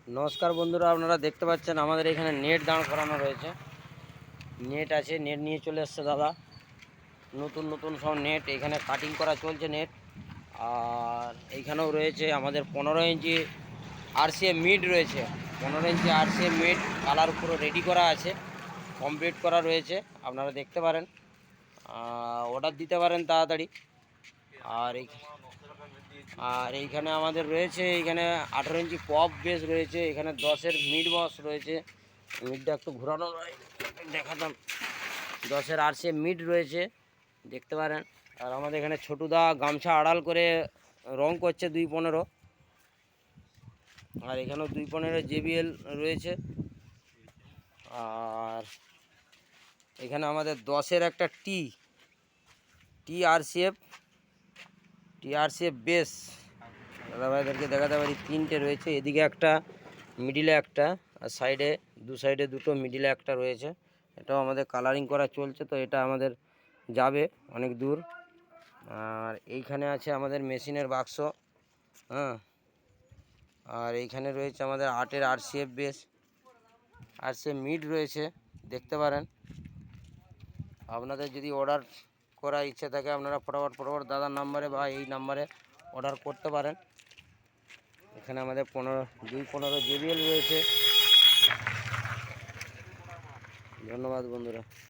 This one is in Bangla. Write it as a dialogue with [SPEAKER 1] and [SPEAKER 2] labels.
[SPEAKER 1] নমস্কার বন্ধুরা, আপনারা দেখতে পাচ্ছেন আমাদের এখানে নেট দাঁড় করানো রয়েছে। নেট আছে, নেট নিয়ে চলে এসছে দাদা। নতুন নতুন সব নেট এখানে কাটিং করা চলছে নেট। আর এইখানেও রয়েছে আমাদের 15 ইঞ্চি আরসিএম মিড রয়েছে। 15 ইঞ্চি আরসিএম মিড কালার পুরো রেডি করা আছে, কমপ্লিট করা রয়েছে। আপনারা দেখতে পারেন, অর্ডার দিতে পারেন তাড়াতাড়ি। আর এইখানে আমাদের রয়েছে, এইখানে 18 ইঞ্চি পপ বেস রয়েছে, এখানে 10-এর মিড বক্স রয়েছে। মিডটা একটু ঘোরানো দেখাতাম। 10-এর আরসিএম মিড রয়েছে, দেখতে পারেন। আর আমাদের এখানে ছোটুদা গামছা আড়াল করে রং করছে 215। আর এখানেও 215 জেবিএল রয়েছে। আর এখানে আমাদের 10-এর একটা টিআরসিএফ বেস দাদাভাইদেরকে দেখাতে পারি। 3টে রয়েছে, এদিকে একটা, মিডিলে একটা, আর দু সাইডে দুটো, মিডিলে একটা রয়েছে। এটাও আমাদের কালারিং করা চলছে, তো এটা আমাদের যাবে অনেক দূর। আর এইখানে আছে আমাদের মেশিনের বাক্স, হ্যাঁ। আর এইখানে রয়েছে আমাদের 8-এর আরসিএফ বেস, আরসিএফ মিড রয়েছে, দেখতে পারেন। আপনাদের যদি অর্ডার করার ইচ্ছে থাকে, আপনারা ফটাফট দাদার নাম্বারে বা এই নাম্বারে অর্ডার করতে পারেন। এখানে আমাদের 215 জেবিএল রয়েছে। ধন্যবাদ বন্ধুরা।